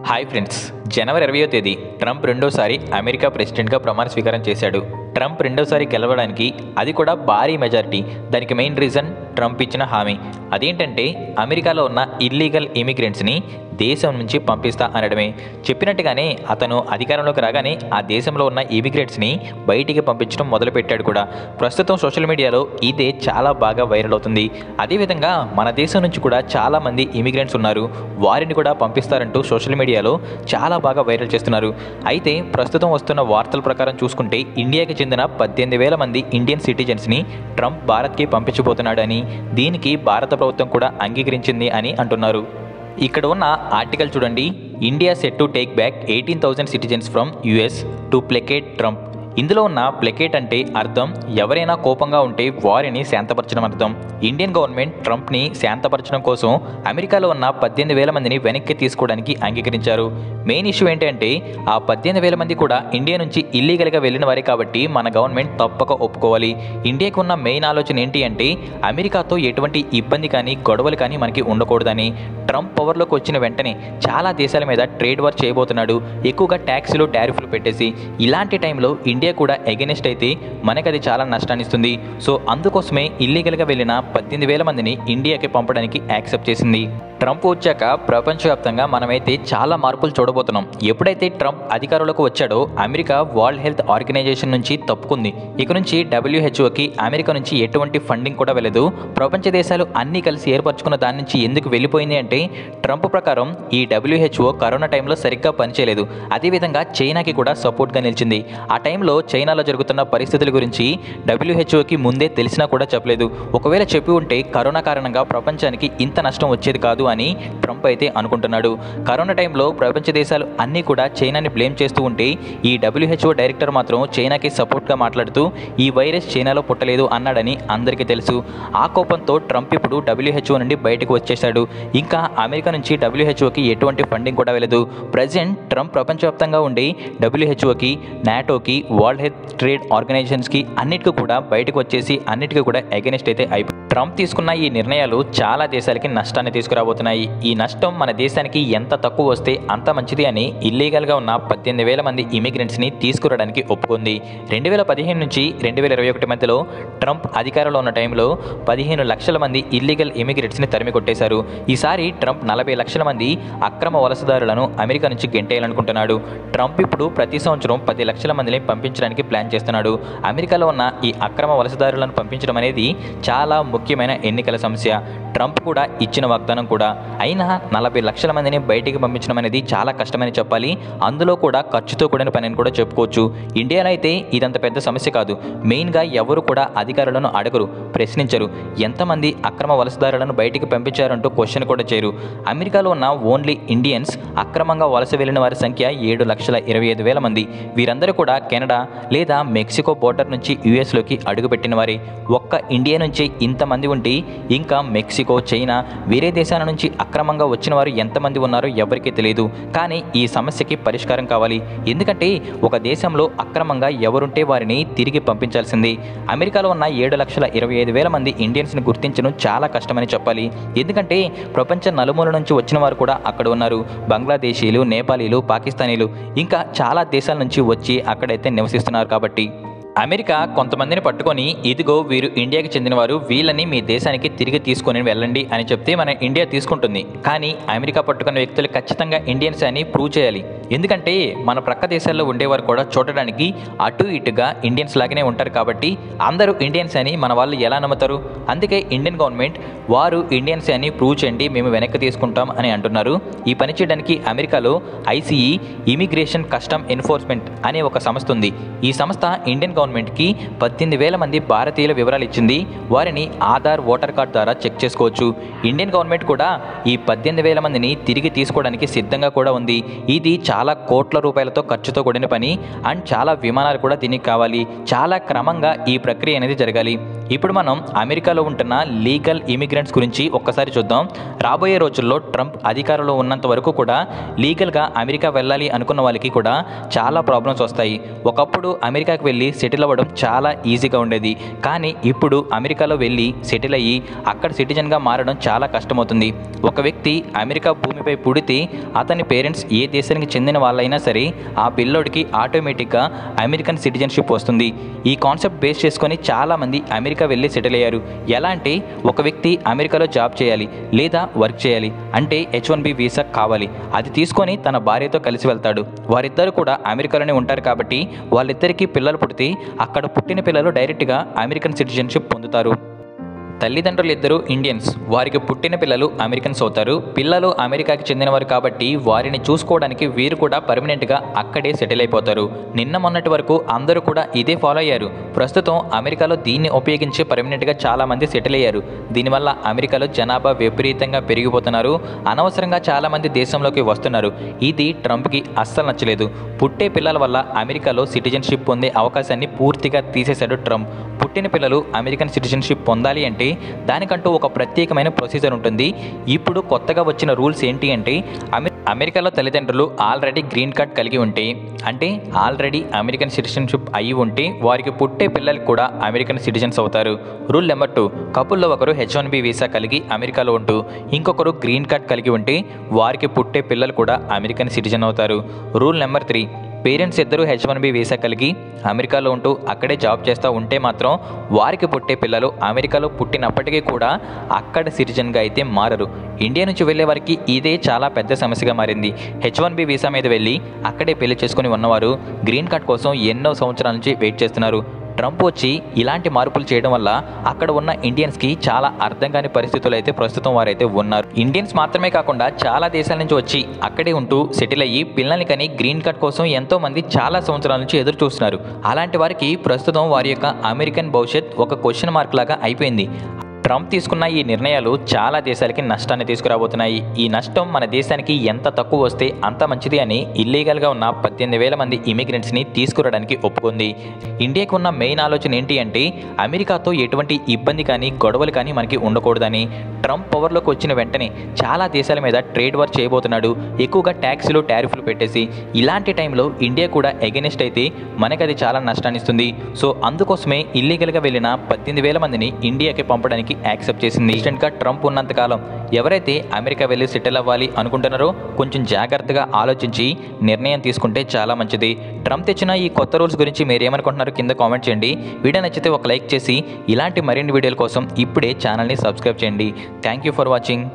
Hi friends, జనవరి 20వ తేదీ Trump రెండోసారి America ప్రెసిడెంట్గా ప్రమాణ స్వీకారం చేశాడు. ట్రంప్ రెండోసారి గెలవడానికి అది కూడా భారీ మెజారిటీ. దానికి మెయిన్ రీజన్ ట్రంప్ ఇచ్చిన హామీ. అదేంటంటే అమెరికాలో ఉన్న ఇల్లీగల్ ఇమిగ్రెంట్స్ని దేశం నుంచి పంపిస్తా అనడమే. చెప్పినట్టుగానే అతను అధికారంలోకి రాగానే ఆ దేశంలో ఉన్న ఇమిగ్రెంట్స్ని బయటికి పంపించడం మొదలుపెట్టాడు కూడా. ప్రస్తుతం సోషల్ మీడియాలో ఇదే చాలా బాగా వైరల్ అవుతుంది. అదేవిధంగా మన దేశం నుంచి కూడా చాలామంది ఇమిగ్రెంట్స్ ఉన్నారు, వారిని కూడా పంపిస్తారంటూ సోషల్ మీడియాలో చాలా బాగా వైరల్ చేస్తున్నారు. అయితే ప్రస్తుతం వస్తున్న వార్తల ప్రకారం చూసుకుంటే ఇండియాకి చెందిన 18,000 మంది ఇండియన్ సిటిజన్స్ని ట్రంప్ భారత్కి పంపించబోతున్నాడు అని, దీనికి భారత ప్రభుత్వం కూడా అంగీకరించింది అని అంటున్నారు. ఇక్కడ ఉన్న ఆర్టికల్ చూడండి. India set to take back 18,000 citizens from US to placate Trump. ఇందులో ఉన్న ప్లకేట్ అంటే అర్థం ఎవరైనా కోపంగా ఉంటే వారిని శాంతపరచడం అర్థం. ఇండియన్ గవర్నమెంట్ ట్రంప్ని శాంతపరచడం కోసం అమెరికాలో ఉన్న 18,000 మందిని వెనక్కి తీసుకోవడానికి అంగీకరించారు. మెయిన్ ఇష్యూ ఏంటంటే ఆ 18,000 మంది కూడా ఇండియా నుంచి ఇల్లీగల్గా వెళ్ళిన వారే కాబట్టి మన గవర్నమెంట్ తప్పక ఒప్పుకోవాలి. ఇండియాకు ఉన్న మెయిన్ ఆలోచన ఏంటి అంటే అమెరికాతో ఎటువంటి ఇబ్బంది కానీ గొడవలు కానీ మనకి ఉండకూడదని. ట్రంప్ పవర్లోకి వచ్చిన వెంటనే చాలా దేశాల మీద ట్రేడ్ వార్ చేయబోతున్నాడు, ఎక్కువగా ట్యాక్సులు టారిఫ్లు పెట్టేసి. ఇలాంటి టైంలో ఇండియా కూడా ఎగెనిస్ట్ అయితే మనకు అది చాలా నష్టాన్ని ఇస్తుంది. సో అందుకోసమే ఇల్లీగల్గా వెళ్ళిన 18,000 మందిని ఇండియాకి పంపడానికి యాక్సెప్ట్ చేసింది. ట్రంప్ వచ్చాక ప్రపంచవ్యాప్తంగా మనమైతే చాలా మార్పులు చూడబోతున్నాం. ఎప్పుడైతే ట్రంప్ అధికారంలోకి వచ్చాడో అమెరికా వరల్డ్ హెల్త్ ఆర్గనైజేషన్ నుంచి తప్పుకుంది. ఇక నుంచి WHOకి అమెరికా నుంచి ఎటువంటి ఫండింగ్ కూడా వెళ్ళదు. ప్రపంచ దేశాలు అన్నీ కలిసి ఏర్పరచుకున్న దాని నుంచి ఎందుకు వెళ్ళిపోయింది అంటే ట్రంప్ ప్రకారం ఈ WHO కరోనా టైంలో సరిగ్గా పనిచేయలేదు. అదేవిధంగా చైనాకి కూడా సపోర్ట్గా నిలిచింది. ఆ టైంలో చైనాలో జరుగుతున్న పరిస్థితుల గురించి WHOకి ముందే తెలిసినా కూడా చెప్పలేదు. ఒకవేళ చెప్పి ఉంటే కరోనా కారణంగా ప్రపంచానికి ఇంత నష్టం వచ్చేది కాదు అని ట్రంప్ అయితే అనుకుంటున్నాడు. కరోనా టైంలో ప్రపంచ దేశాలు అన్నీ కూడా చైనాని బ్లేమ్ చేస్తూ ఉంటే ఈ WHO డైరెక్టర్ మాత్రం చైనాకి సపోర్ట్గా మాట్లాడుతూ ఈ వైరస్ చైనాలో పుట్టలేదు అన్నాడని అందరికీ తెలుసు. ఆ కోపంతో ట్రంప్ ఇప్పుడు WHO నుండి బయటకు వచ్చేశాడు. ఇంకా అమెరికా నుంచి WHOకి ఎటువంటి ఫండింగ్ కూడా వెళ్ళదు. ప్రజెంట్ ట్రంప్ ప్రపంచవ్యాప్తంగా ఉండి WHOకి, నాటోకి, వరల్డ్ హెల్త్ ట్రేడ్ ఆర్గనైజేషన్స్కి అన్నిటికీ కూడా బయటకు వచ్చేసి అన్నిటికీ కూడా అగెనిస్ట్ అయితే అయిపోయి ట్రంప్ తీసుకున్న ఈ నిర్ణయాలు చాలా దేశాలకి నష్టాన్ని తీసుకురాబోతున్నాయి. ఈ నష్టం మన దేశానికి ఎంత తక్కువ వస్తే అంత మంచిది అని ఇల్లీగల్గా ఉన్న 18,000 మంది ఇమిగ్రెంట్స్ని తీసుకురావడానికి ఒప్పుకుంది. 2015 నుంచి 2021 మధ్యలో ట్రంప్ అధికారంలో ఉన్న టైంలో 15 లక్షల మంది ఇల్లీగల్ ఇమిగ్రెంట్స్ని తరిమి కొట్టేశారు. ఈసారి ట్రంప్ 40 లక్షల మంది అక్రమ వలసదారులను అమెరికా నుంచి గెంటేయాలనుకుంటున్నాడు. ట్రంప్ ఇప్పుడు ప్రతి సంవత్సరం 10 లక్షల మందిని పంపించడానికి ప్లాన్ చేస్తున్నాడు. అమెరికాలో ఉన్న ఈ అక్రమ వలసదారులను పంపించడం అనేది చాలా ముఖ్యమైన ఎన్నికల సమస్య. ట్రంప్ కూడా ఇచ్చిన వాగ్దానం కూడా. అయినా 40 లక్షల మందిని బయటికి పంపించడం అనేది చాలా కష్టమని చెప్పాలి. అందులో కూడా ఖర్చుతో కూడిన పని అని కూడా చెప్పుకోవచ్చు. ఇండియాలో అయితే ఇదంత పెద్ద సమస్య కాదు. మెయిన్గా ఎవరు కూడా అధికారులను అడగరు, ప్రశ్నించరు. ఎంతమంది అక్రమ వలసదారులను బయటికి పంపించారంటూ క్వశ్చన్ కూడా చేయరు. అమెరికాలో ఉన్న ఓన్లీ ఇండియన్స్ అక్రమంగా వలస వెళ్ళిన వారి సంఖ్య 7,25,000 మంది. వీరందరూ కూడా కెనడా లేదా మెక్సికో బోర్డర్ నుంచి యుఎస్లోకి అడుగుపెట్టిన వారే. ఒక్క ఇండియా నుంచి ఇంతమంది ఉంటే ఇంకా మెక్సికో, చైనా, వేరే దేశాల నుంచి అక్రమంగా వచ్చిన వారు ఎంతమంది ఉన్నారో ఎవరికీ తెలియదు. కానీ ఈ సమస్యకి పరిష్కారం కావాలి. ఎందుకంటే ఒక దేశంలో అక్రమంగా ఎవరుంటే వారిని తిరిగి పంపించాల్సింది. అమెరికాలో ఉన్న 7,25,000 మంది ఇండియన్స్ని గుర్తించడం చాలా కష్టమని చెప్పాలి. ఎందుకంటే ప్రపంచ నలుమూల నుంచి వచ్చిన వారు కూడా అక్కడ ఉన్నారు. బంగ్లాదేశీలు, నేపాలీలు, పాకిస్తానీలు ఇంకా చాలా దేశాల నుంచి వచ్చి అక్కడైతే నివసిస్తున్నారు. కాబట్టి అమెరికా కొంతమందిని పట్టుకొని ఇదిగో వీరు ఇండియాకి చెందినవారు, వీళ్ళని మీ దేశానికి తిరిగి తీసుకొని వెళ్ళండి అని చెప్తే మన ఇండియా తీసుకుంటుంది. కానీ అమెరికా పట్టుకున్న వ్యక్తులు ఖచ్చితంగా ఇండియన్స్ అని ప్రూవ్ చేయాలి. ఎందుకంటే మన ప్రక్క దేశాల్లో ఉండేవారు కూడా చూడడానికి అటు ఇటుగా ఇండియన్స్ లాగానే ఉంటారు. కాబట్టి అందరూ ఇండియన్స్ అని మన వాళ్ళు ఎలా నమ్ముతారు? అందుకే ఇండియన్ గవర్నమెంట్ వారు ఇండియన్స్ అని ప్రూవ్ చేయండి, మేము వెనక్కి తీసుకుంటాం అని అంటున్నారు. ఈ పని చేయడానికి అమెరికాలో ICE ఇమిగ్రేషన్ కస్టమ్ ఎన్ఫోర్స్మెంట్ అనే ఒక సంస్థ ఉంది. ఈ సంస్థ ఇండియన్ గవర్నమెంట్కి 18,000 మంది భారతీయుల వివరాలు ఇచ్చింది. వారిని ఆధార్, ఓటర్ కార్డ్ ద్వారా చెక్ చేసుకోవచ్చు. ఇండియన్ గవర్నమెంట్ కూడా ఈ 18,000 మందిని తిరిగి తీసుకోవడానికి సిద్ధంగా కూడా ఉంది. ఇది చాలా కోట్ల రూపాయలతో ఖర్చుతో కూడిన పని అండ్ చాలా విమానాలు కూడా దీనికి కావాలి. చాలా క్రమంగా ఈ ప్రక్రియ అనేది జరగాలి. ఇప్పుడు మనం అమెరికాలో ఉంటున్న లీగల్ ఇమిగ్రెంట్స్ గురించి ఒక్కసారి చూద్దాం. రాబోయే రోజుల్లో ట్రంప్ అధికారంలో ఉన్నంత వరకు కూడా లీగల్గా అమెరికా వెళ్ళాలి అనుకున్న వాళ్ళకి కూడా చాలా ప్రాబ్లమ్స్ వస్తాయి. ఒకప్పుడు అమెరికాకి వెళ్ళి సెటిల్ అవ్వడం చాలా ఈజీగా ఉండేది. కానీ ఇప్పుడు అమెరికాలో వెళ్ళి సెటిల్ అయ్యి అక్కడ సిటిజన్గా మారడం చాలా కష్టమవుతుంది. ఒక వ్యక్తి అమెరికా భూమిపై పుడితే అతని పేరెంట్స్ ఏ దేశానికి చెందిన వాళ్ళైనా సరే ఆ పిల్లోడికి ఆటోమేటిక్గా అమెరికన్ సిటిజన్షిప్ వస్తుంది. ఈ కాన్సెప్ట్ బేస్ చేసుకొని చాలామంది అమెరికా వెళ్ళి సెటిల్ అయ్యారు. ఎలా అంటే ఒక వ్యక్తి అమెరికాలో జాబ్ చేయాలి లేదా వర్క్ చేయాలి అంటే H1B వీసా కావాలి. అది తీసుకొని తన భార్యతో కలిసి వెళ్తాడు. వారిద్దరు కూడా అమెరికాలోనే ఉంటారు కాబట్టి వాళ్ళిద్దరికీ పిల్లలు పుడితే అక్కడ పుట్టిన పిల్లలు డైరెక్ట్గా అమెరికన్ సిటిజన్షిప్ పొందుతారు. తల్లిదండ్రులు ఇద్దరు ఇండియన్స్, వారికి పుట్టిన పిల్లలు అమెరికన్స్ అవుతారు. పిల్లలు అమెరికాకి చెందినవారు కాబట్టి వారిని చూసుకోవడానికి వీరు కూడా పర్మనెంట్గా అక్కడే సెటిల్ అయిపోతారు. నిన్న మొన్నటి వరకు అందరూ కూడా ఇదే ఫాలో అయ్యారు. ప్రస్తుతం అమెరికాలో దీన్ని ఉపయోగించి పర్మనెంట్గా చాలామంది సెటిల్ అయ్యారు. దీనివల్ల అమెరికాలో జనాభా విపరీతంగా పెరిగిపోతున్నారు. అనవసరంగా చాలామంది దేశంలోకి వస్తున్నారు. ఇది ట్రంప్కి అస్సలు నచ్చలేదు. పుట్టే పిల్లల వల్ల అమెరికాలో సిటిజన్షిప్ పొందే అవకాశాన్ని పూర్తిగా తీసేశాడు ట్రంప్. పుట్టిన పిల్లలు అమెరికన్ సిటిజన్షిప్ పొందాలి అంటే దానికంటూ ఒక ప్రత్యేకమైన ప్రొసీజర్ ఉంటుంది. ఇప్పుడు కొత్తగా వచ్చిన రూల్స్ ఏంటి అంటే అమెరికాలో తల్లిదండ్రులు ఆల్రెడీ గ్రీన్ కార్డ్ కలిగి ఉంటే అంటే ఆల్రెడీ అమెరికన్ సిటిజన్షిప్ అయి ఉంటే వారికి పుట్టే పిల్లలకు కూడా అమెరికన్ సిటిజన్స్ అవుతారు. రూల్ నెంబర్ 2, కపుల్లో ఒకరు H1B వీసా కలిగి అమెరికాలో ఉంటూ ఇంకొకరు గ్రీన్ కార్డ్ కలిగి ఉంటే వారికి పుట్టే పిల్లలు కూడా అమెరికన్ సిటిజన్ అవుతారు. రూల్ నెంబర్ 3, పేరెంట్స్ ఇద్దరు H1B వీసా కలిగి అమెరికాలో ఉంటూ అక్కడే జాబ్ చేస్తూ ఉంటే మాత్రం వారికి పుట్టే పిల్లలు అమెరికాలో పుట్టినప్పటికీ కూడా అక్కడ సిటిజన్గా అయితే మారరు. ఇండియా నుంచి వెళ్ళే వారికి ఇదే చాలా పెద్ద సమస్యగా మారింది. H1B వీసా మీద వెళ్ళి అక్కడే పెళ్లి చేసుకుని ఉన్నవారు గ్రీన్ కార్డ్ కోసం ఎన్నో సంవత్సరాల నుంచి వెయిట్ చేస్తున్నారు. ట్రంప్ వచ్చి ఇలాంటి మార్పులు చేయడం వల్ల అక్కడ ఉన్న ఇండియన్స్కి చాలా అర్థం కాని పరిస్థితులు అయితే ప్రస్తుతం వారైతే ఉన్నారు. ఇండియన్స్ మాత్రమే కాకుండా చాలా దేశాల నుంచి వచ్చి అక్కడే ఉంటూ సెటిల్ అయ్యి పిల్లల్ని కని గ్రీన్ కార్డ్ కోసం ఎంతో మంది చాలా సంవత్సరాల నుంచి ఎదురు చూస్తున్నారు. అలాంటి వారికి ప్రస్తుతం వారి యొక్క అమెరికన్ భవిష్యత్ ఒక క్వశ్చన్ మార్క్ లాగా అయిపోయింది. ట్రంప్ తీసుకున్న ఈ నిర్ణయాలు చాలా దేశాలకి నష్టాన్ని తీసుకురాబోతున్నాయి. ఈ నష్టం మన దేశానికి ఎంత తక్కువ వస్తే అంత మంచిది అని ఇల్లీగల్గా ఉన్న 18,000 మంది ఇమిగ్రెంట్స్ని తీసుకురావడానికి ఒప్పుకుంది. ఇండియాకు ఉన్న మెయిన్ ఆలోచన ఏంటి అంటే అమెరికాతో ఎటువంటి ఇబ్బంది కానీ గొడవలు కానీ మనకి ఉండకూడదని. ట్రంప్ పవర్లోకి వచ్చిన వెంటనే చాలా దేశాల మీద ట్రేడ్ వార్ చేయబోతున్నాడు. ఎక్కువగా ట్యాక్స్లు టారిఫ్లు పెట్టేసి ఇలాంటి టైంలో ఇండియా కూడా ఎగెనిస్ట్ అయితే మనకి అది చాలా నష్టాన్ని ఇస్తుంది. సో అందుకోసమే ఇల్లీగల్గా వెళ్ళిన 18,000 మందిని ఇండియాకి పంపడానికి యాక్సెప్ట్ చేసింది. ప్రెసిడెంట్గా ట్రంప్ ఉన్నంతకాలం ఎవరైతే అమెరికా వెళ్ళి సెటిల్ అవ్వాలి అనుకుంటున్నారో కొంచెం జాగ్రత్తగా ఆలోచించి నిర్ణయం తీసుకుంటే చాలా మంచిది. ట్రంప్ తెచ్చిన ఈ కొత్త రూల్స్ గురించి మీరు ఏమనుకుంటున్నారో కింద కామెంట్ చేయండి. వీడియో నచ్చితే ఒక లైక్ చేసి ఇలాంటి మరిన్ని వీడియోల కోసం ఇప్పుడే ఛానల్ని సబ్స్క్రైబ్ చేయండి. Thank you for watching.